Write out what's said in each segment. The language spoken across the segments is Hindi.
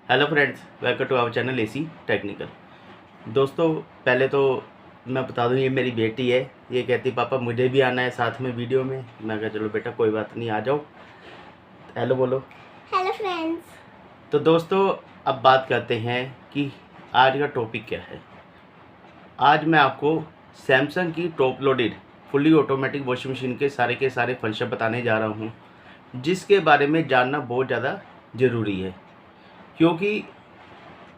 Hello friends, welcome to our channel AC technical. दोस्तों, पहले तो मैं बता दूं, ये मेरी बेटी है। ये कहती पापा मुझे भी आना है साथ में वीडियो में। मैं कहा चलो बेटा कोई बात नहीं, आ जाओ। हेलो बोलो। Hello friends. तो दोस्तों, अब बात करते हैं कि आज का टॉपिक क्या है। आज मैं आपको सैमसंग की top loaded fully automatic washing machine के सारे फंक्शन बताने जा रहा हूँ, जिसके बारे में जानना बहुत ज़्यादा ज़रूरी है। क्योंकि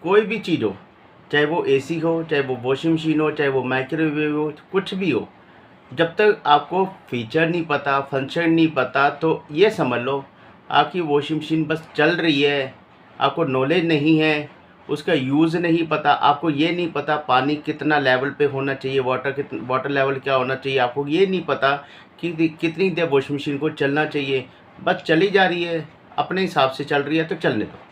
कोई भी चीज़ हो, चाहे वो एसी हो, चाहे वो वॉशिंग मशीन हो, चाहे वो माइक्रोवेव हो, कुछ भी हो, जब तक आपको फीचर नहीं पता, फंक्शन नहीं पता, तो ये समझ लो आपकी वॉशिंग मशीन बस चल रही है। आपको नॉलेज नहीं है, उसका यूज़ नहीं पता, आपको ये नहीं पता पानी कितना लेवल पे होना चाहिए, वाटर लेवल क्या होना चाहिए, आपको ये नहीं पता कि कितनी देर वॉशिंग मशीन को चलना चाहिए। बस चली जा रही है, अपने हिसाब से चल रही है तो चलने दो।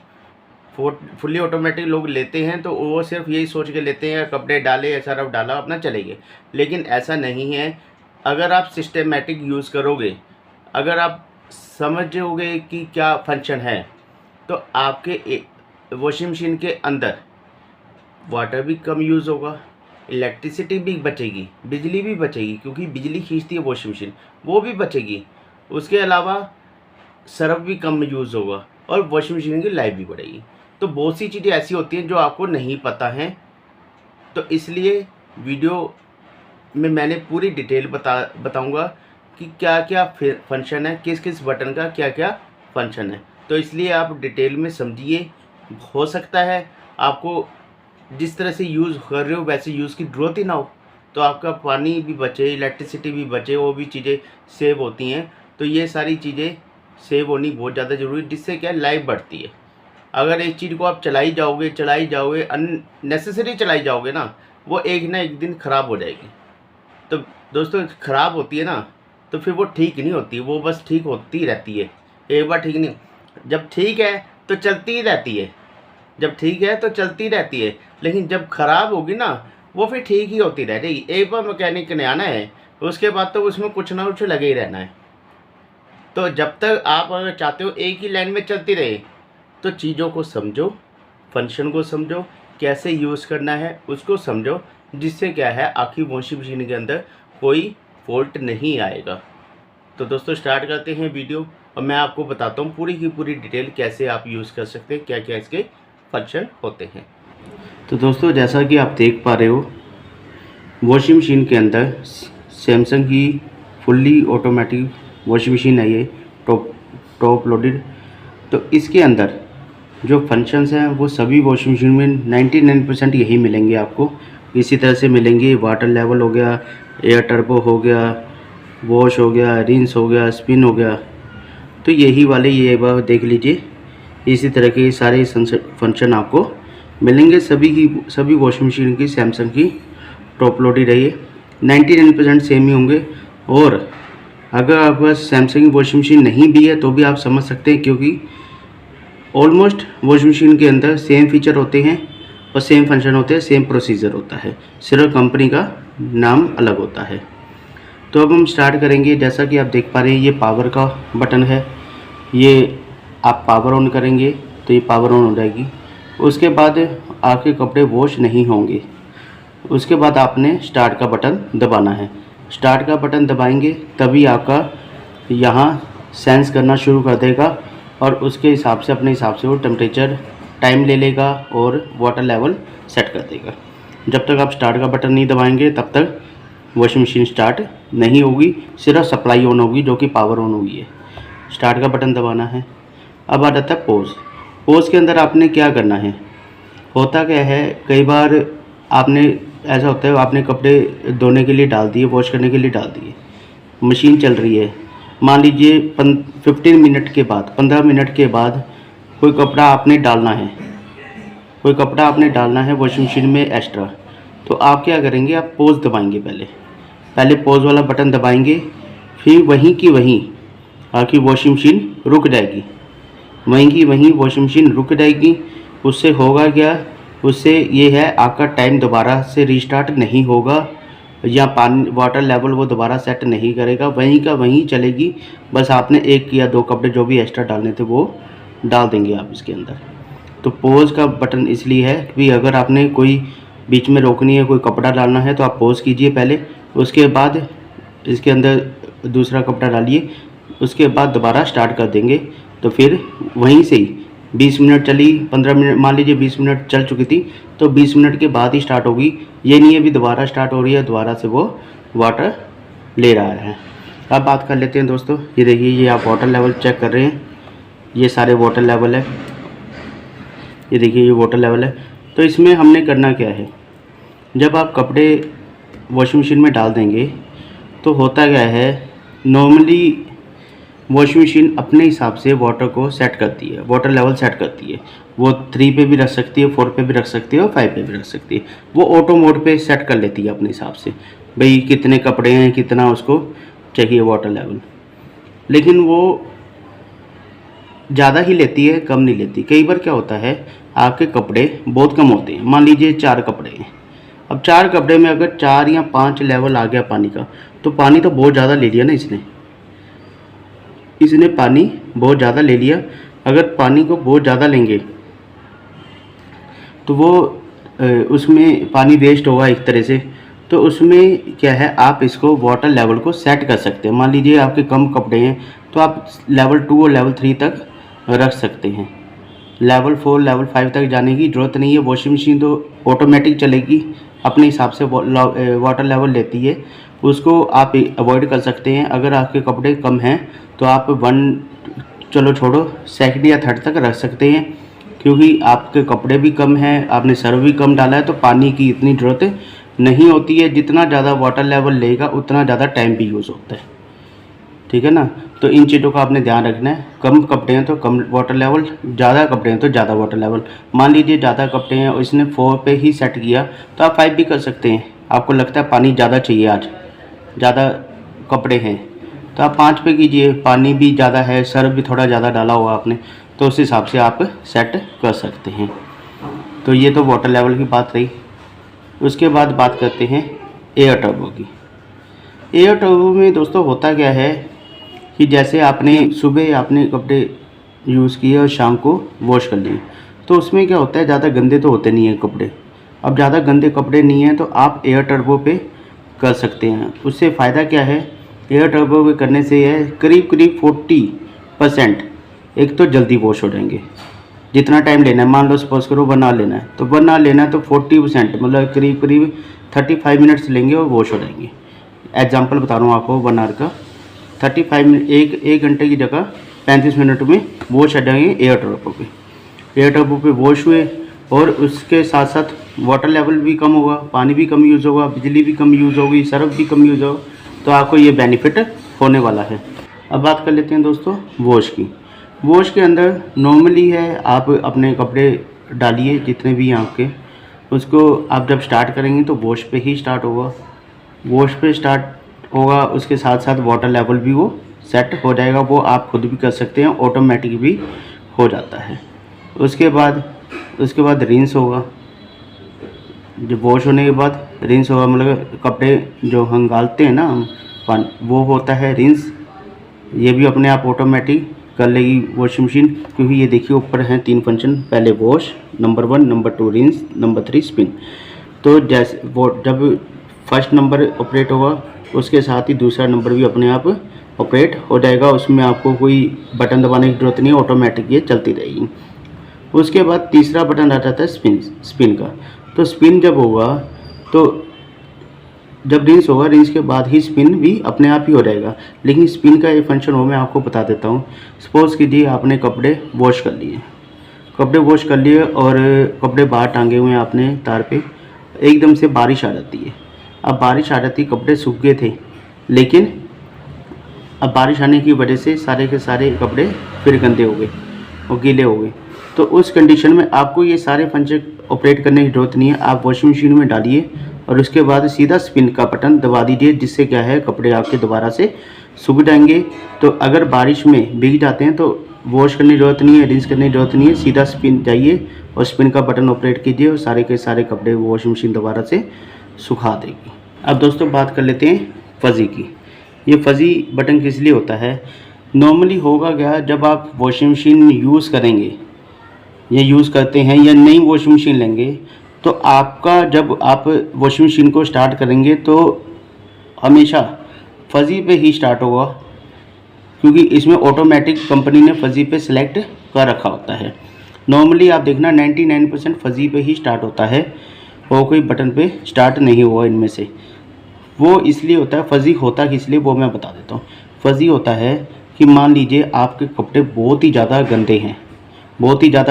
फुली ऑटोमेटिक लोग लेते हैं तो वो सिर्फ यही सोच के लेते हैं, कपड़े डाले, सर्फ डाला, अपना चले गए। लेकिन ऐसा नहीं है। अगर आप सिस्टमेटिक यूज़ करोगे, अगर आप समझोगे कि क्या फंक्शन है, तो आपके वॉशिंग मशीन के अंदर वाटर भी कम यूज़ होगा, इलेक्ट्रिसिटी भी बचेगी, बिजली भी बचेगी, क्योंकि बिजली खींचती है वॉशिंग मशीन, वो भी बचेगी। उसके अलावा सर्फ भी कम यूज़ होगा और वॉशिंग मशीन की लाइफ भी बढ़ेगी। तो बहुत सी चीज़ें ऐसी होती हैं जो आपको नहीं पता हैं, तो इसलिए वीडियो में मैंने पूरी डिटेल बताऊंगा कि क्या क्या फंक्शन है, किस किस बटन का क्या क्या फंक्शन है। तो इसलिए आप डिटेल में समझिए। हो सकता है आपको जिस तरह से यूज़ कर रहे हो वैसे यूज़ की ज़रूरत ही ना हो, तो आपका पानी भी बचे, इलेक्ट्रिसिटी भी बचे, वो भी चीज़ें सेव होती हैं। तो ये सारी चीज़ें सेव होनी बहुत ज़्यादा ज़रूरी है, जिससे क्या लाइफ बढ़ती है। अगर एक चीज़ को आप चलाई जाओगे अननेसेसरी चलाई जाओगे ना, वो एक ना एक दिन ख़राब हो जाएगी। तो दोस्तों, ख़राब होती है ना, तो फिर वो ठीक नहीं होती, वो बस ठीक होती रहती है। एक बार ठीक नहीं, जब ठीक है तो चलती ही रहती है, जब ठीक है तो चलती रहती है। लेकिन जब ख़राब होगी ना, वो फिर ठीक ही होती रह जाएगी। एक बार मैकेनिक ने आना है, उसके बाद तो उसमें कुछ ना कुछ लगे ही रहना है। तो जब तक आप अगर चाहते हो एक ही लाइन में चलती रहे, तो चीज़ों को समझो, फंक्शन को समझो, कैसे यूज़ करना है उसको समझो, जिससे क्या है आपकी वॉशिंग मशीन के अंदर कोई फॉल्ट नहीं आएगा। तो दोस्तों, स्टार्ट करते हैं वीडियो, और मैं आपको बताता हूँ पूरी की पूरी डिटेल कैसे आप यूज़ कर सकते हैं, क्या क्या इसके फंक्शन होते हैं। तो दोस्तों, जैसा कि आप देख पा रहे हो, वॉशिंग मशीन के अंदर सैमसंग की फुल्ली ऑटोमेटिक वॉशिंग मशीन है, ये टॉप लोडेड। तो इसके अंदर जो फंक्शंस हैं वो सभी वॉशिंग मशीन में 99% यही मिलेंगे आपको। इसी तरह से मिलेंगे। वाटर लेवल हो गया, एयर टर्बो हो गया, वॉश हो गया, रिंस हो गया, स्पिन हो गया, तो यही वाले ये बार देख लीजिए। इसी तरह के सारे फंक्शन आपको मिलेंगे सभी वॉशिंग मशीन की, सैमसंग की टॉप लोडेड है ये। 99% सेम ही होंगे। और अगर आपके पास सैमसंग की वॉशिंग मशीन नहीं भी है तो भी आप समझ सकते हैं, क्योंकि ऑलमोस्ट वॉशिंग मशीन के अंदर सेम फीचर होते हैं और सेम फंक्शन होते हैं, सेम प्रोसीजर होता है, सिर्फ कंपनी का नाम अलग होता है। तो अब हम स्टार्ट करेंगे। जैसा कि आप देख पा रहे हैं, ये पावर का बटन है। ये आप पावर ऑन करेंगे तो ये पावर ऑन हो जाएगी। उसके बाद आपके कपड़े वॉश नहीं होंगे। उसके बाद आपने स्टार्ट का बटन दबाना है। स्टार्ट का बटन दबाएंगे तभी आपका यहाँ सेंस करना शुरू कर देगा, और उसके हिसाब से, अपने हिसाब से वो टेम्परेचर टाइम ले लेगा और वाटर लेवल सेट कर देगा। जब तक आप स्टार्ट का बटन नहीं दबाएंगे तब तक वॉशिंग मशीन स्टार्ट नहीं होगी, सिर्फ सप्लाई ऑन होगी, जो कि पावर ऑन हुई है। स्टार्ट का बटन दबाना है। अब आ जाता है पोज। पोज के अंदर आपने क्या करना है, होता क्या है, कई बार आपने ऐसा होता है, आपने कपड़े धोने के लिए डाल दिए, वॉश करने के लिए डाल दिए, मशीन चल रही है, मान लीजिए 15 मिनट के बाद, 15 मिनट के बाद कोई कपड़ा आपने डालना है, वॉशिंग मशीन में एक्स्ट्रा। तो आप क्या करेंगे, आप पोज दबाएंगे, पहले पोज वाला बटन दबाएंगे, फिर वहीं की वहीं आपकी वॉशिंग मशीन रुक जाएगी, वहीं की वहीं वॉशिंग मशीन रुक जाएगी। उससे होगा क्या, उससे ये है आपका टाइम दोबारा से रीस्टार्ट नहीं होगा, या पानी वाटर लेवल वो दोबारा सेट नहीं करेगा, वहीं का वहीं चलेगी। बस आपने एक या दो कपड़े जो भी एक्स्ट्रा डालने थे वो डाल देंगे आप इसके अंदर। तो पॉज का बटन इसलिए है कि अगर आपने कोई बीच में रोकनी है, कोई कपड़ा डालना है तो आप पॉज कीजिए पहले, उसके बाद इसके अंदर दूसरा कपड़ा डालिए, उसके बाद दोबारा स्टार्ट कर देंगे। तो फिर वहीं से ही 20 मिनट चली, 15 मिनट, मान लीजिए 20 मिनट चल चुकी थी तो 20 मिनट के बाद ही स्टार्ट होगी। ये नहीं है भी दोबारा स्टार्ट हो रही है, दोबारा से वो वाटर ले रहा है। अब बात कर लेते हैं दोस्तों, ये देखिए ये आप वाटर लेवल चेक कर रहे हैं, ये सारे वाटर लेवल है, ये देखिए ये वाटर लेवल है। तो इसमें हमने करना क्या है, जब आप कपड़े वॉशिंग मशीन में डाल देंगे तो होता क्या है, नॉर्मली वॉशिंग मशीन अपने हिसाब से वाटर को सेट करती है, वाटर लेवल सेट करती है। वो 3 पे भी रख सकती है, 4 पे भी रख सकती है और 5 पे भी रख सकती है। वो ऑटो मोड पे सेट कर लेती है अपने हिसाब से, भाई कितने कपड़े हैं, कितना उसको चाहिए वाटर लेवल। लेकिन वो ज़्यादा ही लेती है, कम नहीं लेती। कई बार क्या होता है, आपके कपड़े बहुत कम होते हैं, मान लीजिए 4 कपड़े हैं। अब 4 कपड़े में अगर 4 या 5 लेवल आ गया पानी का, तो पानी तो बहुत ज़्यादा ले लिया ना इसने पानी बहुत ज़्यादा ले लिया। अगर पानी को बहुत ज़्यादा लेंगे तो वो उसमें पानी वेस्ट होगा एक तरह से। तो उसमें क्या है, आप इसको वाटर लेवल को सेट कर सकते हैं। मान लीजिए आपके कम कपड़े हैं तो आप लेवल 2 और लेवल 3 तक रख सकते हैं, लेवल 4 लेवल 5 तक जाने की ज़रूरत नहीं है। वॉशिंग मशीन तो ऑटोमेटिक चलेगी, अपने हिसाब से वाटर लेवल लेती है, उसको आप अवॉइड कर सकते हैं। अगर आपके कपड़े कम हैं तो आप 1 चलो छोड़ो सेकंड या थर्ड तक रख सकते हैं, क्योंकि आपके कपड़े भी कम हैं, आपने सर्व भी कम डाला है, तो पानी की इतनी ज़रूरत नहीं होती है। जितना ज़्यादा वाटर लेवल लेगा उतना ज़्यादा टाइम भी यूज़ होता है, ठीक है ना। तो इन चीज़ों का आपने ध्यान रखना है। कम कपड़े हैं तो कम वाटर लेवल, ज़्यादा कपड़े हैं तो ज़्यादा वाटर लेवल। मान लीजिए ज़्यादा कपड़े हैं और इसने 4 पे ही सेट किया तो आप 5 भी कर सकते हैं। आपको लगता है पानी ज़्यादा चाहिए, आज ज़्यादा कपड़े हैं तो आप 5 पे कीजिए, पानी भी ज़्यादा है, सर्फ भी थोड़ा ज़्यादा डाला हुआ आपने, तो उस हिसाब से आप सेट कर सकते हैं। तो ये तो वाटर लेवल की बात रही। उसके बाद बात करते हैं एयर टर्बो की। एयर टर्बो में दोस्तों होता क्या है कि जैसे आपने सुबह आपने कपड़े यूज़ किए और शाम को वॉश कर लिए, तो उसमें क्या होता है, ज़्यादा गंदे तो होते नहीं हैं कपड़े। अब ज़्यादा गंदे कपड़े नहीं हैं तो आप एयर टर्बो पे कर सकते हैं। उससे फ़ायदा क्या है, एयर टर्बो पे करने से है करीब 40% एक तो जल्दी वॉश हो जाएंगे। जितना टाइम लेना है, मान लो सपोज करो 1 आवर लेना है, तो 1 आवर लेना है तो 40% मतलब करीब 35 मिनट्स लेंगे और वॉश हो जाएंगे। एग्जांपल बता रहा हूँ आपको, 1 आवर का 35 मिनट, एक घंटे की जगह 35 मिनट में वॉश आ जाएंगे एयर टर्बो पे। एयर टर्बो पे वॉश हुए और उसके साथ साथ वाटर लेवल भी कम होगा, पानी भी कम यूज़ होगा, बिजली भी कम यूज़ होगी, सर्फ भी कम यूज़ होगा, तो आपको ये बेनिफिट होने वाला है। अब बात कर लेते हैं दोस्तों वॉश की। वॉश के अंदर नॉर्मली है, आप अपने कपड़े डालिए जितने भी हैं आपके, उसको आप जब स्टार्ट करेंगे तो वॉश पे ही स्टार्ट होगा, वॉश पे स्टार्ट होगा। उसके साथ साथ वाटर लेवल भी वो सेट हो जाएगा, वो आप खुद भी कर सकते हैं, ऑटोमेटिक भी हो जाता है। उसके बाद रिंस होगा, जब वॉश होने के बाद रिंस होगा, मतलब कपड़े जो हम गालते हैं ना हम, वो होता है रिंस। ये भी अपने आप ऑटोमेटिक कर लेगी वॉशिंग मशीन, क्योंकि ये देखिए ऊपर हैं 3 फंक्शन, पहले wash, number 1, number 2 rinse, number 3 spin. तो जैसे वो जब फर्स्ट नंबर ऑपरेट होगा उसके साथ ही दूसरा नंबर भी अपने आप ऑपरेट हो जाएगा, उसमें आपको कोई बटन दबाने की ज़रूरत नहीं है, ऑटोमेटिक ये चलती रहेगी। उसके बाद तीसरा बटन आ जाता है स्पिन का। तो स्पिन जब होगा तो जब रिंस होगा, रिंस के बाद ही स्पिन भी अपने आप ही हो जाएगा। लेकिन स्पिन का ये फंक्शन हो, मैं आपको बता देता हूँ। सपोज़ कीजिए आपने कपड़े वॉश कर लिए और कपड़े बाहर टांगे हुए हैं आपने तार पे, एकदम से बारिश आ जाती है। अब बारिश आ जाती, कपड़े सूख गए थे, लेकिन अब बारिश आने की वजह से सारे के सारे कपड़े फिर गंदे हो गए और गीले हो गए। तो उस कंडीशन में आपको ये सारे फंक्शन ऑपरेट करने की ज़रूरत नहीं है। आप वॉशिंग मशीन में डालिए और उसके बाद सीधा स्पिन का बटन दबा दीजिए, जिससे क्या है कपड़े आपके दोबारा से सूख जाएंगे। तो अगर बारिश में भीग जाते हैं तो वॉश करने की ज़रूरत नहीं है, रिंस करने की ज़रूरत नहीं है, सीधा स्पिन जाइए और स्पिन का बटन ऑपरेट कीजिए और सारे के सारे कपड़े वॉशिंग मशीन दोबारा से सुखा देगी। अब दोस्तों बात कर लेते हैं फ़ज़ी की। ये फ़ज़ी बटन किस लिए होता है, नॉर्मली होगा क्या, जब आप वॉशिंग मशीन यूज़ करेंगे या यूज़ करते हैं या नई वॉशिंग मशीन लेंगे, तो आपका जब आप वॉशिंग मशीन को स्टार्ट करेंगे तो हमेशा फज़ी पे ही स्टार्ट होगा, क्योंकि इसमें ऑटोमेटिक कंपनी ने फज़ी पे सिलेक्ट कर रखा होता है। नॉर्मली आप देखना 99% फज़ी पे ही स्टार्ट होता है और कोई बटन पे स्टार्ट नहीं हुआ इनमें से। वो इसलिए होता है, फज़ी होता किस लिए वो मैं बता देता हूँ। फज़ी होता है कि मान लीजिए आपके कपड़े बहुत ही ज़्यादा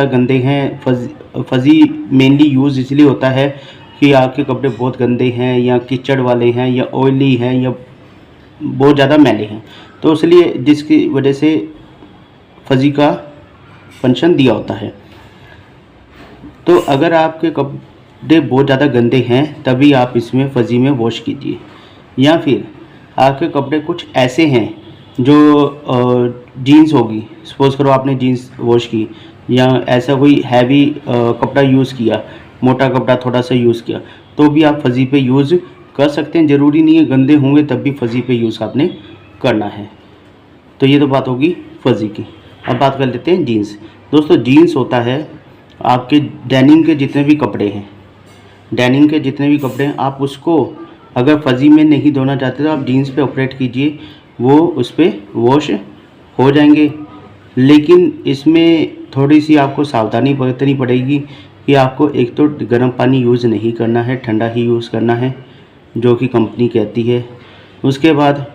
गंदे हैं, फज़ी मेनली यूज़ इसलिए होता है कि आपके कपड़े बहुत गंदे हैं या कीचड़ वाले हैं या ऑयली हैं या बहुत ज़्यादा मैले हैं, तो इसलिए जिसकी वजह से फज़ी का फंक्शन दिया होता है। तो अगर आपके कपड़े बहुत ज़्यादा गंदे हैं तभी आप इसमें फज़ी में वॉश कीजिए, या फिर आपके कपड़े कुछ ऐसे हैं जो जीन्स होगी, सपोज़ करो आपने जीन्स वॉश की या ऐसा कोई हैवी कपड़ा यूज़ किया, मोटा कपड़ा थोड़ा सा यूज़ किया, तो भी आप फज़ी पे यूज़ कर सकते हैं। ज़रूरी नहीं है गंदे होंगे तब भी फज़ी पे यूज़ आपने करना है। तो ये तो बात होगी फज़ी की। अब बात कर लेते हैं जीन्स। दोस्तों जीन्स होता है आपके डेनिम के जितने भी कपड़े हैं, आप उसको अगर फज़ी में नहीं धोना चाहते तो आप जीन्स पे ऑपरेट कीजिए, वो उस पर वॉश हो जाएंगे। लेकिन इसमें थोड़ी सी आपको सावधानी बरतनी पड़ेगी कि आपको एक तो गर्म पानी यूज़ नहीं करना है, ठंडा ही यूज़ करना है जो कि कंपनी कहती है। उसके बाद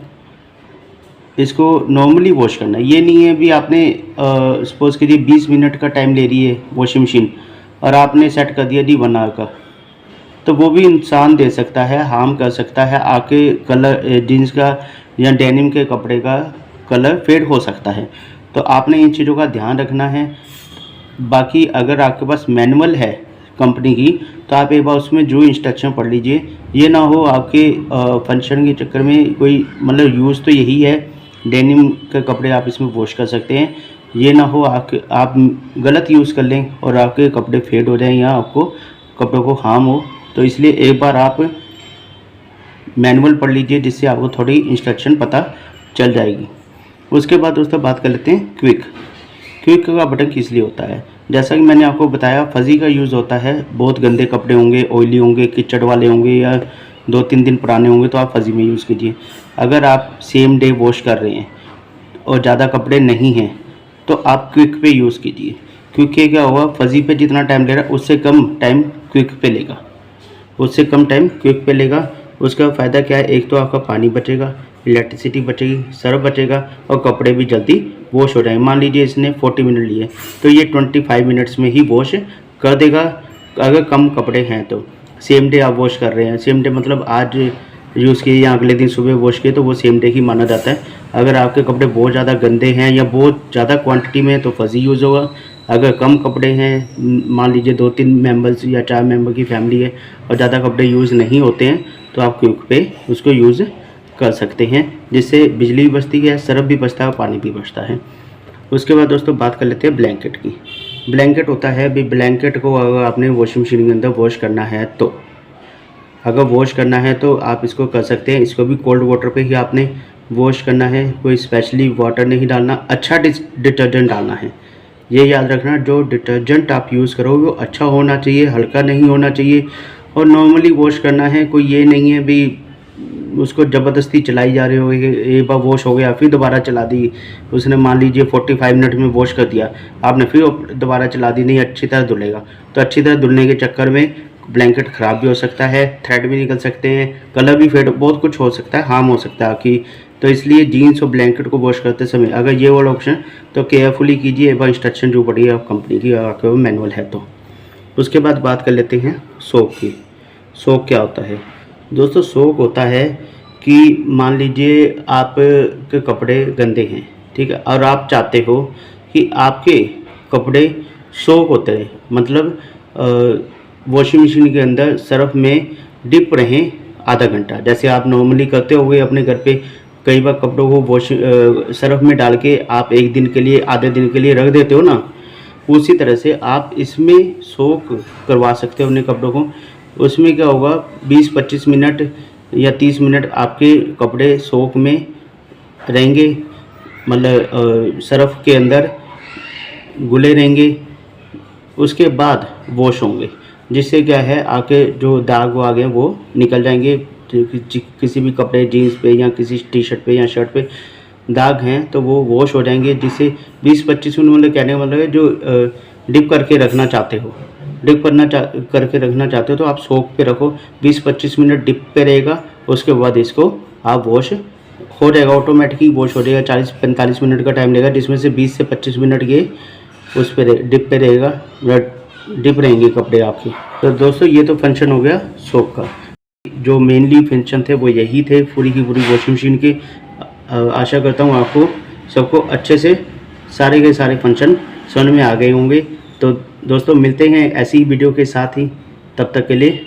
इसको नॉर्मली वॉश करना है। ये नहीं है भी आपने सपोज़ कीजिए 20 मिनट का टाइम ले रही है वॉशिंग मशीन और आपने सेट कर दिया 1 आवर का, तो वो भी इंसान दे सकता है, हार्म कर सकता है। आपके कलर जीन्स का या डेनिम के कपड़े का कलर फेड हो सकता है, तो आपने इन चीज़ों का ध्यान रखना है। बाकी अगर आपके पास मैनुअल है कंपनी की तो आप एक बार उसमें जो इंस्ट्रक्शन पढ़ लीजिए। ये ना हो आपके फंक्शन के चक्कर में कोई, मतलब यूज़ तो यही है, डेनिम के कपड़े आप इसमें वॉश कर सकते हैं। ये ना हो आप गलत यूज़ कर लें और आपके कपड़े फेड हो जाएं या आपको कपड़ों को हार्म हो। तो इसलिए एक बार आप मैनुअल पढ़ लीजिए जिससे आपको थोड़ी इंस्ट्रक्शन पता चल जाएगी। उसके बाद दोस्तों बात कर लेते हैं क्विक का बटन किस लिए होता है। जैसा कि मैंने आपको बताया, फज़ी का यूज़ होता है, बहुत गंदे कपड़े होंगे, ऑयली होंगे, कीचड़ वाले होंगे या 2-3 दिन पुराने होंगे तो आप फज़ी में यूज़ कीजिए। अगर आप सेम डे वॉश कर रहे हैं और ज़्यादा कपड़े नहीं हैं तो आप क्विक पे यूज़ कीजिए। क्विक के क्या होगा, फज़ी पे जितना टाइम ले रहा है उससे कम टाइम क्विक पे लेगा। उसका फ़ायदा क्या है, एक तो आपका पानी बचेगा, इलेक्ट्रिसिटी बचेगी, सर्फ बचेगा और कपड़े भी जल्दी वॉश हो जाएंगे। मान लीजिए इसने 40 मिनट लिए तो ये 25 मिनट्स में ही वॉश कर देगा। अगर कम कपड़े हैं तो सेम डे आप वॉश कर रहे हैं, सेम डे मतलब आज यूज़ किए या अगले दिन सुबह वॉश किए तो वो सेम डे ही माना जाता है। अगर आपके कपड़े बहुत ज़्यादा गंदे हैं या बहुत ज़्यादा क्वांटिटी में तो फज़ी यूज़ होगा। अगर कम कपड़े हैं, मान लीजिए 2-3 मेंबर्स या 4 मेंबर की फैमिली है और ज़्यादा कपड़े यूज़ नहीं होते हैं तो आप क्विक पे उसको यूज़ कर सकते हैं, जिससे बिजली भी बचती है, सर्फ भी बचता है, पानी भी बचता है। उसके बाद दोस्तों बात कर लेते हैं ब्लैंकेट की। ब्लैंकेट होता है भी, ब्लैंकेट को अगर आपने वॉशिंग मशीन के अंदर वॉश करना है तो आप इसको कर सकते हैं। इसको भी कोल्ड वाटर पे ही आपने वॉश करना है, कोई स्पेशली वाटर नहीं डालना, अच्छा डिटर्जेंट डालना है। ये याद रखना, जो डिटर्जेंट आप यूज़ करोगे वो अच्छा होना चाहिए, हल्का नहीं होना चाहिए और नॉर्मली वॉश करना है। कोई ये नहीं है भी उसको ज़बरदस्ती चलाई जा रहे हो, एक बार वॉश हो गया फिर दोबारा चला दी, उसने मान लीजिए 45 मिनट में वॉश कर दिया, आपने फिर दोबारा चला दी, नहीं अच्छी तरह धुलेगा। तो अच्छी तरह धुलने के चक्कर में ब्लैंकेट ख़राब भी हो सकता है, थ्रेड भी निकल सकते हैं, कलर भी फेड, बहुत कुछ हो सकता है, हार्म हो सकता है आपकी। तो इसलिए जीन्स और ब्लैंकेट को वॉश करते समय अगर ये वाला ऑप्शन तो केयरफुली कीजिए, एक बार इंस्ट्रक्शन जो पड़ी है आप कंपनी की, आपके वो मैनुअल है तो। उसके बाद बात कर लेते हैं सोक की। सोक क्या होता है दोस्तों? सोक होता है कि मान लीजिए आपके कपड़े गंदे हैं, ठीक है, और आप चाहते हो कि आपके कपड़े सोक होते हैं, मतलब वॉशिंग मशीन के अंदर सर्फ में डिप रहें आधा घंटा, जैसे आप नॉर्मली करते होंगे अपने घर पे। कई बार कपड़ों को सर्फ में डाल के आप एक दिन के लिए, आधे दिन के लिए रख देते हो ना, उसी तरह से आप इसमें सोक करवा सकते हो अपने कपड़ों को। उसमें क्या होगा, 20-25 मिनट या 30 मिनट आपके कपड़े सोक में रहेंगे, मतलब सर्फ के अंदर घुले रहेंगे उसके बाद वॉश होंगे, जिससे क्या है आके जो दाग वो आ गए वो निकल जाएंगे। किसी भी कपड़े जीन्स पे या किसी टी शर्ट पे या शर्ट पे दाग हैं तो वो वॉश हो जाएंगे, जिससे 20-25 मिनट, मतलब कहने का मतलब है जो डिप करके रखना चाहते हो, करके रखना चाहते हो तो आप सोख पे रखो। 20-25 मिनट डिप पे रहेगा, उसके बाद इसको आप वॉश हो जाएगा, ऑटोमेटिकली वॉश हो जाएगा। 40-45 मिनट का टाइम लेगा, जिसमें से 20 से 25 मिनट ये उस पे डिप पे रहेगा, डिप रहेंगे कपड़े आपके। तो दोस्तों ये तो फंक्शन हो गया सोप का। जो मेनली फंक्शन थे वो यही थे पूरी की पूरी वॉशिंग मशीन के। आशा करता हूँ आपको सबको अच्छे से सारे के सारे फंक्शन समझ में आ गए होंगे। तो दोस्तों मिलते हैं ऐसी ही वीडियो के साथ ही, तब तक के लिए।